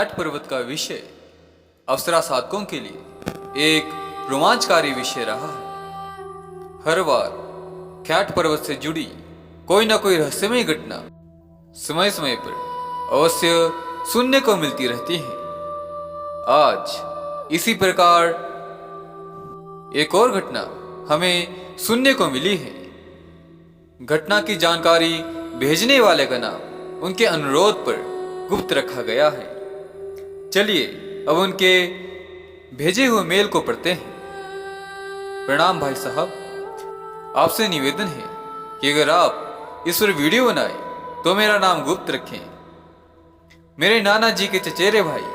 Cat पर्वत का विषय अप्सरा साधकों के लिए एक रोमांचकारी विषय रहा है। हर बार कैट पर्वत से जुड़ी कोई ना कोई रहस्यमय घटना समय समय पर अवश्य सुनने को मिलती रहती है। आज इसी प्रकार एक और घटना हमें सुनने को मिली है। घटना की जानकारी भेजने वाले का नाम उनके अनुरोध पर गुप्त रखा गया है। चलिए अब उनके भेजे हुए मेल को पढ़ते हैं। प्रणाम भाई साहब, आपसे निवेदन है कि अगर आप इस पर वीडियो बनाए तो मेरा नाम गुप्त रखें। मेरे नाना जी के चचेरे भाई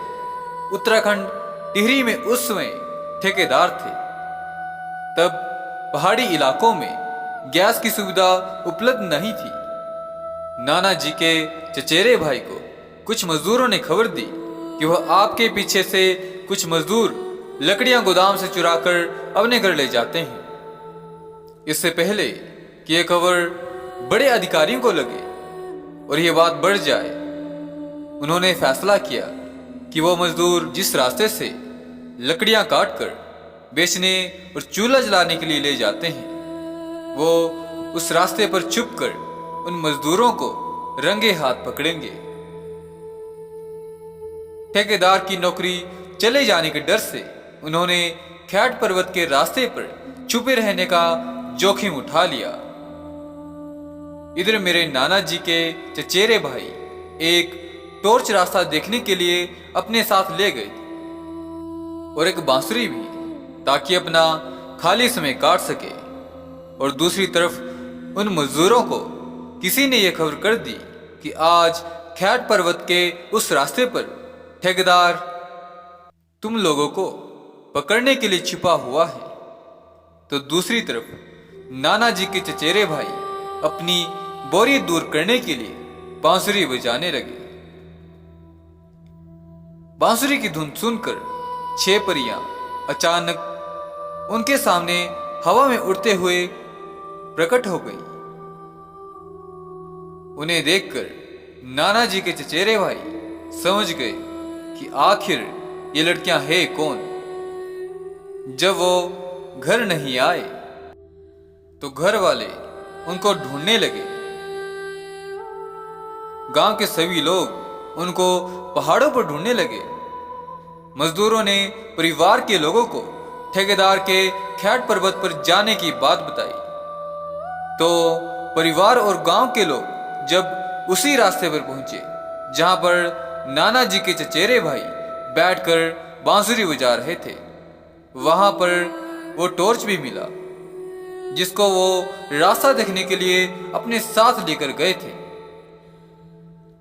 उत्तराखंड टिहरी में उस समय ठेकेदार थे। तब पहाड़ी इलाकों में गैस की सुविधा उपलब्ध नहीं थी। नाना जी के चचेरे भाई को कुछ मजदूरों ने खबर दी कि वह आपके पीछे से कुछ मजदूर लकड़ियां गोदाम से चुराकर अपने घर ले जाते हैं। इससे पहले कि यह खबर बड़े अधिकारियों को लगे और यह बात बढ़ जाए, उन्होंने फैसला किया कि वो मजदूर जिस रास्ते से लकड़ियां काटकर बेचने और चूल्हा जलाने के लिए ले जाते हैं, वो उस रास्ते पर छुपकर उन मजदूरों को रंगे हाथ पकड़ेंगे। ठेकेदार की नौकरी चले जाने के डर से उन्होंने कैट पर्वत के रास्ते पर छुपे रहने का जोखिम उठा लिया। इधर मेरे नाना जी के चचेरे भाई एक टॉर्च रास्ता देखने के लिए अपने साथ ले गए और एक बांसुरी भी, ताकि अपना खाली समय काट सके। और दूसरी तरफ उन मजदूरों को किसी ने यह खबर कर दी कि आज कैट पर्वत के उस रास्ते पर ठेकेदार तुम लोगों को पकड़ने के लिए छिपा हुआ है। तो दूसरी तरफ नाना जी के चचेरे भाई अपनी बोरी दूर करने के लिए बांसुरी बजाने लगे। बांसुरी की धुन सुनकर 6 परियां अचानक उनके सामने हवा में उड़ते हुए प्रकट हो गई। उन्हें देखकर नाना जी के चचेरे भाई समझ गए कि आखिर ये लड़कियां हैं कौन। जब वो घर नहीं आए तो घर वाले उनको ढूंढने लगे। गांव के सभी लोग उनको पहाड़ों पर ढूंढने लगे। मजदूरों ने परिवार के लोगों को ठेकेदार के कैट पर्वत पर जाने की बात बताई। तो परिवार और गांव के लोग जब उसी रास्ते पर पहुंचे जहां पर नाना जी के चचेरे भाई बैठकर बांसुरी बजा रहे थे, वहां पर वो टॉर्च भी मिला जिसको वो रास्ता देखने के लिए अपने साथ लेकर गए थे।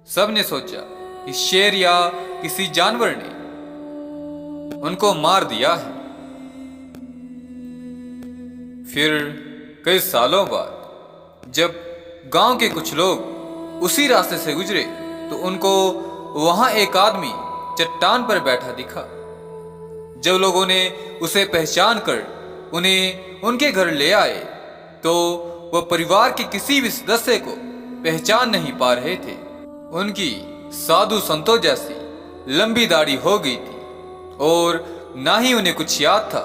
सबने सोचा कि शेर या किसी जानवर ने उनको मार दिया है। फिर कई सालों बाद जब गांव के कुछ लोग उसी रास्ते से गुजरे तो उनको वहां एक आदमी चट्टान पर बैठा दिखा। जब लोगों ने उसे पहचान कर उन्हें उनके घर ले आए तो वह परिवार के किसी भी सदस्य को पहचान नहीं पा रहे थे। उनकी साधु संतों जैसी लंबी दाढ़ी हो गई थी और ना ही उन्हें कुछ याद था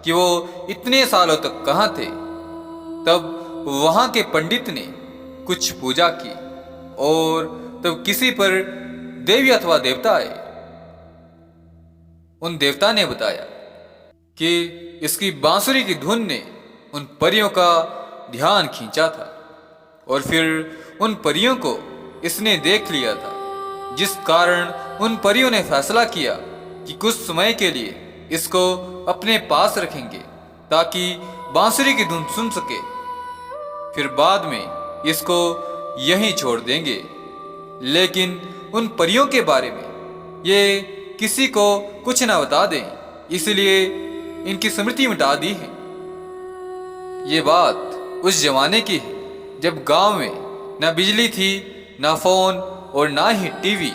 कि वो इतने सालों तक कहां थे। तब वहां के पंडित ने कुछ पूजा की और तब किसी पर देवी अथवा देवता आए। उन देवता ने बताया कि इसकी बांसुरी की धुन ने उन परियों का ध्यान खींचा था और फिर उन परियों को इसने देख लिया था, जिस कारण उन परियों ने फैसला किया कि कुछ समय के लिए इसको अपने पास रखेंगे ताकि बांसुरी की धुन सुन सके, फिर बाद में इसको यहीं छोड़ देंगे। लेकिन उन परियों के बारे में ये किसी को कुछ ना बता दें, इसलिए इनकी स्मृति मिटा दी है। ये बात उस जमाने की है जब गांव में ना बिजली थी, ना फोन और ना ही टीवी।